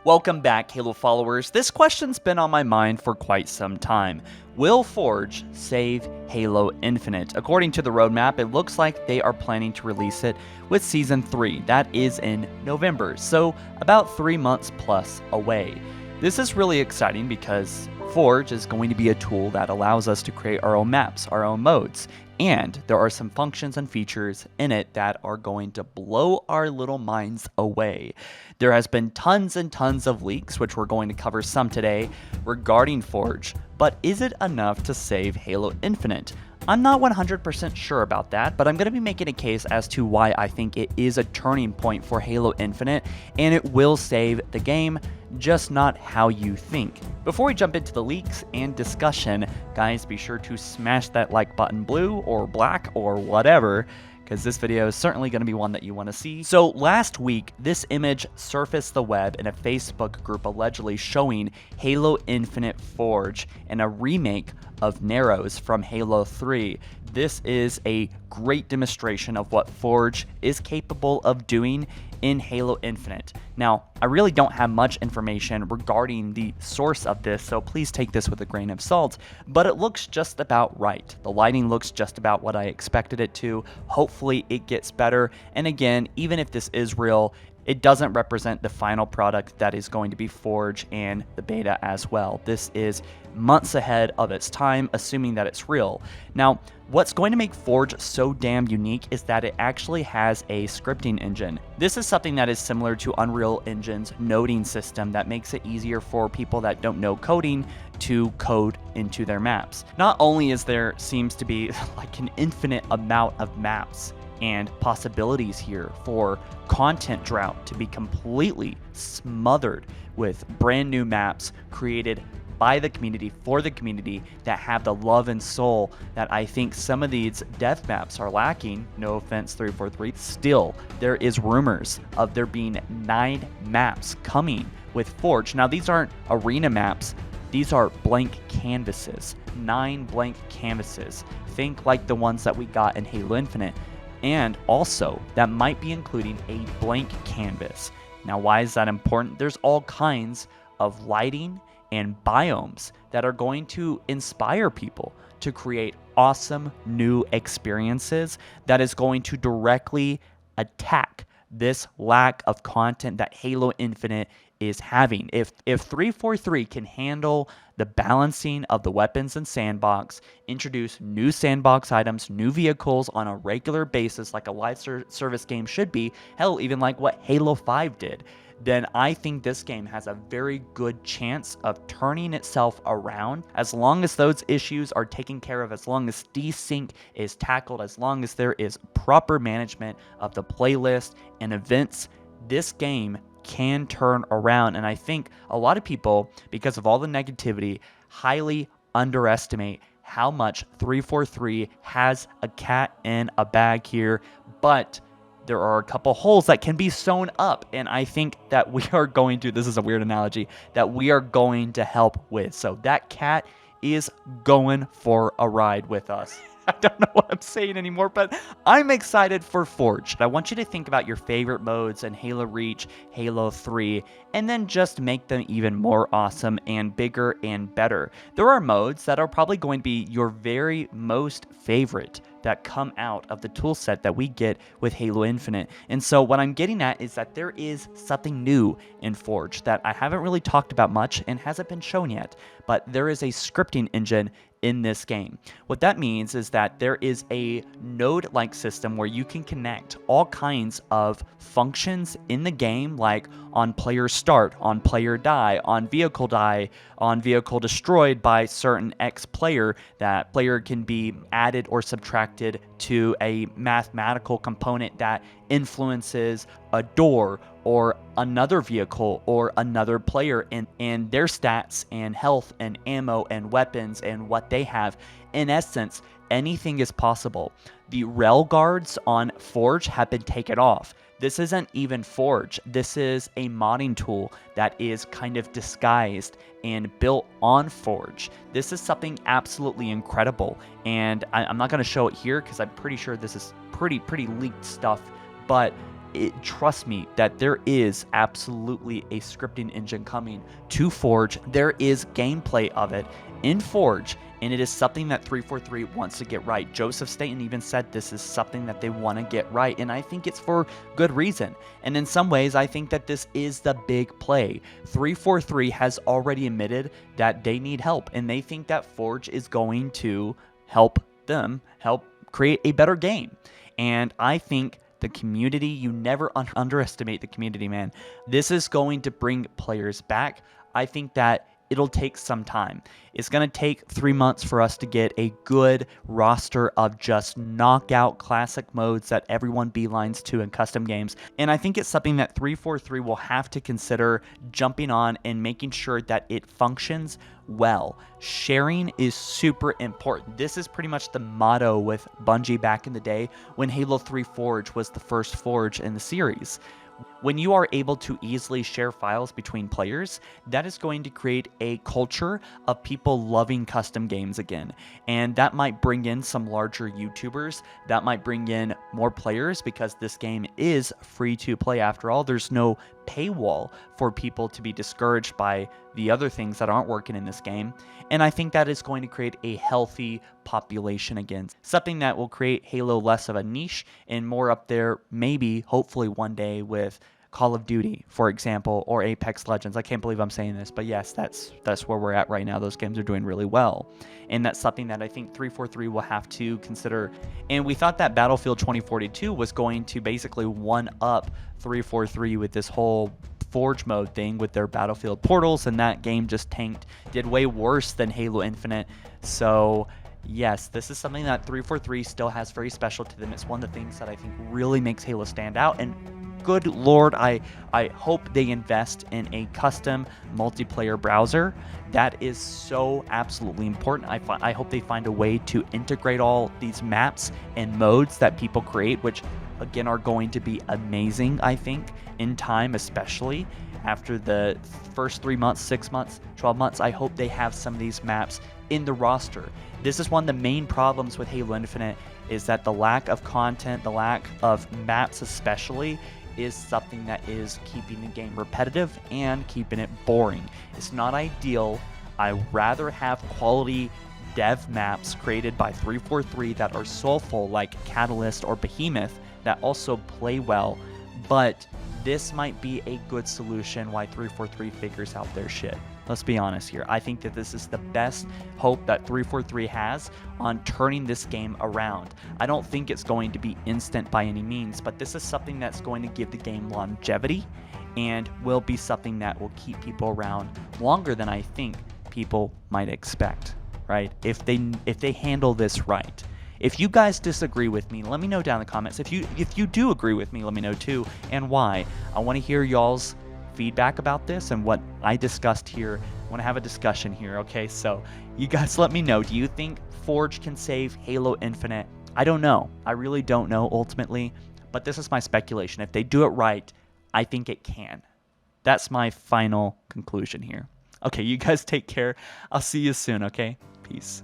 Welcome back, Halo followers. This question's been on my mind for quite some time. Will Forge save Halo Infinite? According to the roadmap, it looks like they are planning to release it with Season 3. That is in November, so about 3 months plus away. This is really exciting because Forge is going to be a tool that allows us to create our own maps, our own modes, and there are some functions and features in it that are going to blow our little minds away. There has been tons and tons of leaks, which we're going to cover some today, regarding Forge, but is it enough to save Halo Infinite? I'm not 100% sure about that, but I'm going to be making a case as to why I think it is a turning point for Halo Infinite, and it will save the game, just not how you think. Before we jump into the leaks and discussion, guys, be sure to smash that like button blue or black or whatever, because this video is certainly going to be one that you want to see. So last week, this image surfaced the web in a Facebook group allegedly showing Halo Infinite Forge and a remake of Narrows from Halo 3. This is a great demonstration of what Forge is capable of doing in Halo Infinite. Now, I really don't have much information regarding the source of this, so please take this with a grain of salt, but it looks just about right. The lighting looks just about what I expected it to. Hopefully it gets better, and again, even if this is real, it doesn't represent the final product that is going to be Forge and the beta as well. This is months ahead of its time, assuming that it's real. Now, what's going to make Forge so damn unique is that it actually has a scripting engine. This is something that is similar to Unreal Engine's noding system that makes it easier for people that don't know coding to code into their maps. Not only is there seems to be like an infinite amount of maps and possibilities here for content drought to be completely smothered with brand new maps created by the community, for the community, that have the love and soul that I think some of these dev maps are lacking. No offense, 343. Still, there is rumors of there being 9 maps coming with Forge. Now, these aren't arena maps. These are blank canvases. 9 blank canvases. Think like the ones that we got in Halo Infinite. And also, that might be including a blank canvas. Now, why is that important? There's all kinds of lighting and biomes that are going to inspire people to create awesome new experiences that is going to directly attack this lack of content that Halo Infinite is having. If 343 can handle the balancing of the weapons and sandbox, introduce new sandbox items, new vehicles on a regular basis like a live service game should be, hell, even like what Halo 5 did, then I think this game has a very good chance of turning itself around as long as those issues are taken care of, as long as desync is tackled, as long as there is proper management of the playlist and events. This game can turn around, and I think a lot of people, because of all the negativity, highly underestimate how much 343 has a cat in a bag here, but there are a couple holes that can be sewn up, and I think that we are going to, this is a weird analogy, that we are going to help with. So that cat is going for a ride with us. I don't know what I'm saying anymore, but I'm excited for Forge. I want you to think about your favorite modes in Halo Reach, Halo 3, and then just make them even more awesome and bigger and better. There are modes that are probably going to be your very most favorite that come out of the tool set that we get with Halo Infinite. And so what I'm getting at is that there is something new in Forge that I haven't really talked about much and hasn't been shown yet, but there is a scripting engine in this game. What that means is that there is a node-like system where you can connect all kinds of functions in the game, like on player start, on player die, on vehicle destroyed by certain X player. That player can be added or subtracted to a mathematical component that influences a door or another vehicle or another player and their stats and health and ammo and weapons and what they have. In essence, anything is possible. The rail guards on Forge have been taken off. This isn't even Forge. This is a modding tool that is kind of disguised and built on Forge. This is something absolutely incredible, and I'm not going to show it here because I'm pretty sure this is pretty leaked stuff, but trust me that there is absolutely a scripting engine coming to Forge. There is gameplay of it in Forge, and it is something that 343 wants to get right. Joseph Staten even said this is something that they want to get right, and I think it's for good reason. And in some ways, I think that this is the big play. 343 has already admitted that they need help, and they think that Forge is going to help them help create a better game. And I think the community, you never underestimate the community, man. This is going to bring players back. I think that it'll take some time. It's going to take 3 months for us to get a good roster of just knockout classic modes that everyone beelines to in custom games. And I think it's something that 343 will have to consider jumping on and making sure that it functions well. Sharing is super important. This is pretty much the motto with Bungie back in the day when Halo 3 Forge was the first Forge in the series. When you are able to easily share files between players, that is going to create a culture of people loving custom games again. And that might bring in some larger YouTubers. That might bring in more players because this game is free to play after all. There's no paywall for people to be discouraged by the other things that aren't working in this game. And I think that is going to create a healthy population again. Something that will create Halo less of a niche and more up there, maybe, hopefully one day with Call of Duty, for example, or Apex Legends. I can't believe I'm saying this, but yes, that's where we're at right now. Those games are doing really well. And that's something that I think 343 will have to consider. And we thought that Battlefield 2042 was going to basically one-up 343 with this whole Forge mode thing with their Battlefield portals, and that game just tanked, did way worse than Halo Infinite. So yes, this is something that 343 still has very special to them. It's one of the things that I think really makes Halo stand out. And good Lord, I hope they invest in a custom multiplayer browser. That is so absolutely important. I hope they find a way to integrate all these maps and modes that people create, which again are going to be amazing, I think, in time, especially after the first 3 months, 6 months, 12 months. I hope they have some of these maps in the roster. This is one of the main problems with Halo Infinite, is that the lack of content, the lack of maps especially, is something that is keeping the game repetitive and keeping it boring. It's not ideal. I rather have quality dev maps created by 343 that are soulful, like Catalyst or Behemoth, that also play well, but this might be a good solution why 343 figures out their shit. Let's be honest here. I think that this is the best hope that 343 has on turning this game around. I don't think it's going to be instant by any means, but this is something that's going to give the game longevity and will be something that will keep people around longer than I think people might expect, right? If they handle this right. If you guys disagree with me, let me know down in the comments. If you do agree with me, let me know too, and why. I want to hear y'all's feedback about this and what I discussed here. I want to have a discussion here, okay? So you guys let me know. Do you think Forge can save Halo Infinite? I don't know. I really don't know ultimately, but this is my speculation. If they do it right, I think it can. That's my final conclusion here. Okay, you guys take care. I'll see you soon, okay? Peace.